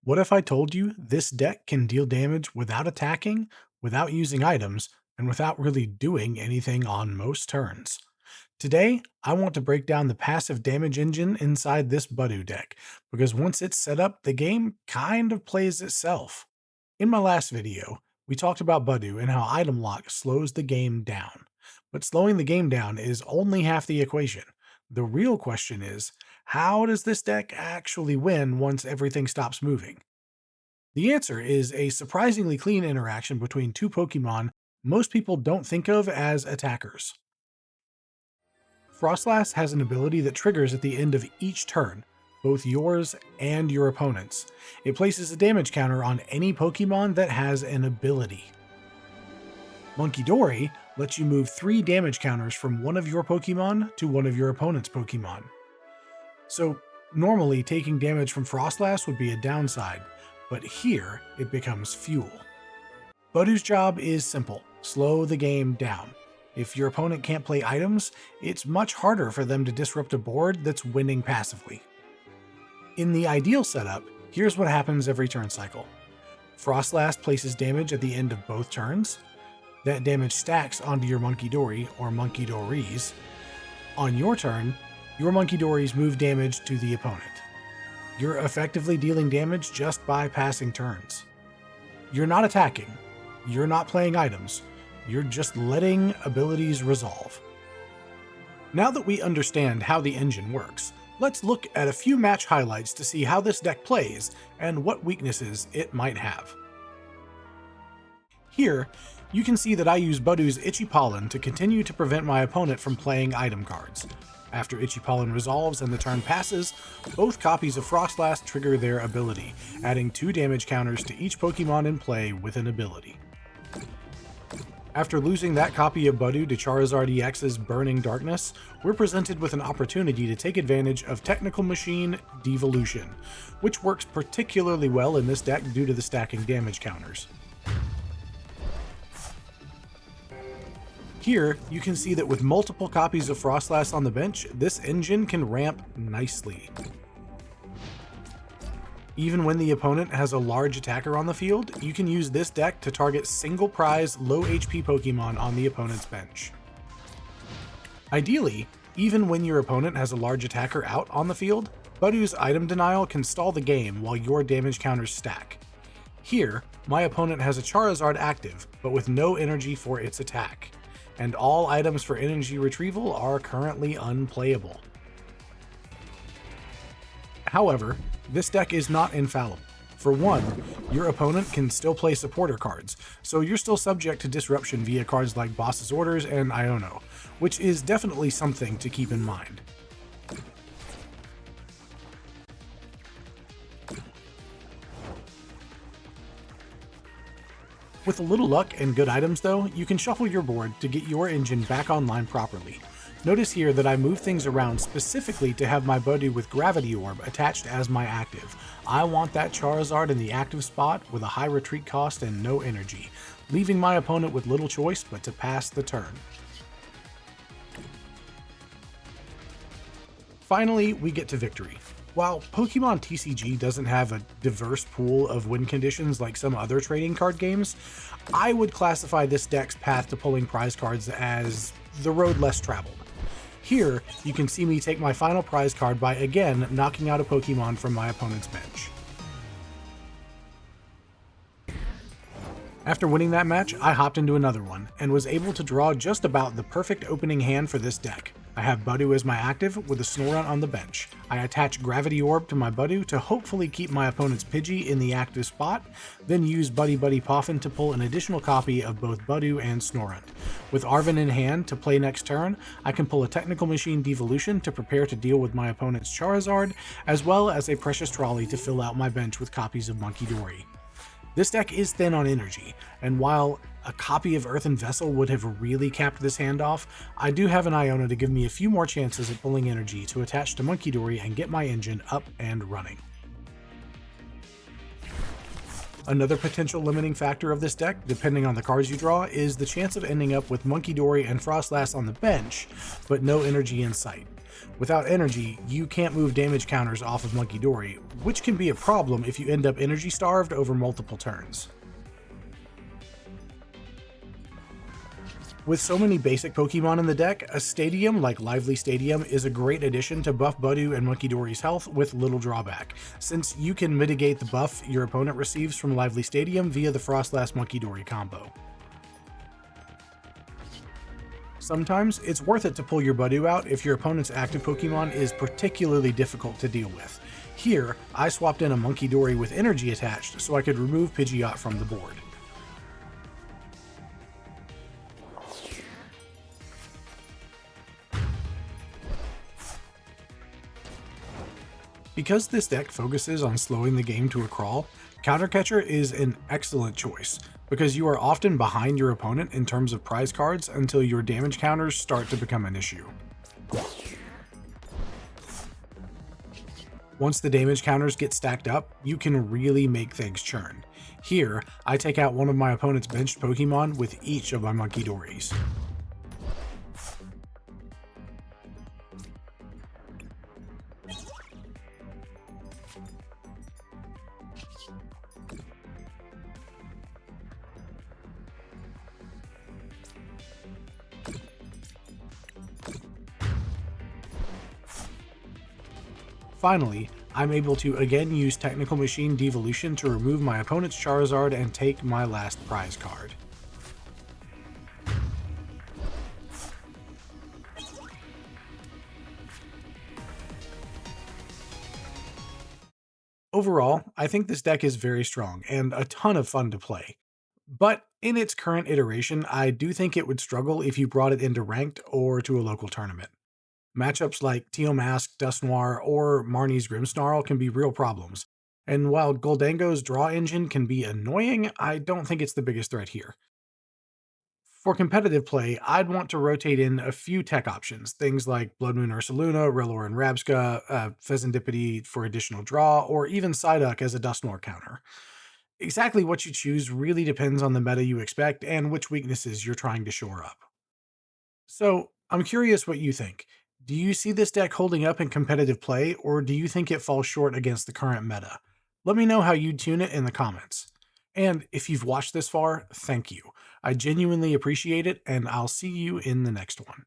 What if I told you this deck can deal damage without attacking, without using items, and without really doing anything on most turns? Today, I want to break down the passive damage engine inside this Budu deck, because once it's set up, the game kind of plays itself. In my last video, we talked about Budu and how item lock slows the game down. But slowing the game down is only half the equation. The real question is, how does this deck actually win once everything stops moving? The answer is a surprisingly clean interaction between two Pokemon most people don't think of as attackers. Froslass has an ability that triggers at the end of each turn, both yours and your opponent's. It places a damage counter on any Pokemon that has an ability. Munkidori lets you move 3 damage counters from one of your Pokemon to one of your opponent's Pokemon. So normally taking damage from Froslass would be a downside, but here it becomes fuel. Budu's job is simple: slow the game down. If your opponent can't play items, it's much harder for them to disrupt a board that's winning passively. In the ideal setup, here's what happens every turn cycle. Froslass places damage at the end of both turns. That damage stacks onto your Munkidori or Munkidoris. On your turn, your Munkidoris move damage to the opponent. You're effectively dealing damage just by passing turns. You're not attacking. You're not playing items. You're just letting abilities resolve. Now that we understand how the engine works, let's look at a few match highlights to see how this deck plays and what weaknesses it might have. Here, you can see that I use Budu's Itchy Pollen to continue to prevent my opponent from playing item cards. After Itchy Pollen resolves and the turn passes, both copies of Froslass trigger their ability, adding 2 damage counters to each Pokemon in play with an ability. After losing that copy of Budu to Charizard EX's Burning Darkness, we're presented with an opportunity to take advantage of Technical Machine Devolution, which works particularly well in this deck due to the stacking damage counters. Here, you can see that with multiple copies of Froslass on the bench, this engine can ramp nicely. Even when the opponent has a large attacker on the field, you can use this deck to target single prize, low HP Pokemon on the opponent's bench. Ideally, even when your opponent has a large attacker out on the field, Budu's Item Denial can stall the game while your damage counters stack. Here, my opponent has a Charizard active, but with no energy for its attack, and all items for energy retrieval are currently unplayable. However, this deck is not infallible. For one, your opponent can still play supporter cards, so you're still subject to disruption via cards like Boss's Orders and Iono, which is definitely something to keep in mind. With a little luck and good items though, you can shuffle your board to get your engine back online properly. Notice here that I move things around specifically to have my Budu with Gravity Orb attached as my active. I want that Charizard in the active spot with a high retreat cost and no energy, leaving my opponent with little choice but to pass the turn. Finally, we get to victory. While Pokemon TCG doesn't have a diverse pool of win conditions like some other trading card games, I would classify this deck's path to pulling prize cards as the road less traveled. Here, you can see me take my final prize card by again knocking out a Pokemon from my opponent's bench. After winning that match, I hopped into another one, and was able to draw just about the perfect opening hand for this deck. I have Budu as my active with a Snorunt on the bench. I attach Gravity Orb to my Budu to hopefully keep my opponent's Pidgey in the active spot, then use Buddy Buddy Poffin to pull an additional copy of both Budu and Snorunt. With Arven in hand to play next turn, I can pull a Technical Machine Devolution to prepare to deal with my opponent's Charizard, as well as a Precious Trolley to fill out my bench with copies of Munkidori. This deck is thin on energy, and while a copy of Earthen Vessel would have really capped this hand off, I do have an Iono to give me a few more chances at pulling energy to attach to Munkidori and get my engine up and running. Another potential limiting factor of this deck, depending on the cards you draw, is the chance of ending up with Munkidori and Froslass on the bench, but no energy in sight. Without energy, you can't move damage counters off of Munkidori, which can be a problem if you end up energy starved over multiple turns. With so many basic Pokemon in the deck, a stadium like Lively Stadium is a great addition to buff Budew and Munkidori's health with little drawback, since you can mitigate the buff your opponent receives from Lively Stadium via the Froslass Munkidori combo. Sometimes it's worth it to pull your Budew out if your opponent's active Pokemon is particularly difficult to deal with. Here, I swapped in a Munkidori with energy attached so I could remove Pidgeot from the board. Because this deck focuses on slowing the game to a crawl, Counter Catcher is an excellent choice, because you are often behind your opponent in terms of prize cards until your damage counters start to become an issue. Once the damage counters get stacked up, you can really make things churn. Here, I take out one of my opponent's benched Pokemon with each of my Munkidoris. Finally, I'm able to again use Technical Machine Devolution to remove my opponent's Charizard and take my last prize card. Overall, I think this deck is very strong and a ton of fun to play. But in its current iteration, I do think it would struggle if you brought it into Ranked or to a local tournament. Matchups like Teomask, Dusknoir, or Marnie's Grimmsnarl can be real problems, and while Goldango's draw engine can be annoying, I don't think it's the biggest threat here. For competitive play, I'd want to rotate in a few tech options, things like Blood Moon Ursaluna, Rellor and Rabsca, Pheasantipity for additional draw, or even Psyduck as a Dusknoir counter. Exactly what you choose really depends on the meta you expect and which weaknesses you're trying to shore up. So, I'm curious what you think. Do you see this deck holding up in competitive play, or do you think it falls short against the current meta? Let me know how you'd tune it in the comments. And if you've watched this far, thank you. I genuinely appreciate it, and I'll see you in the next one.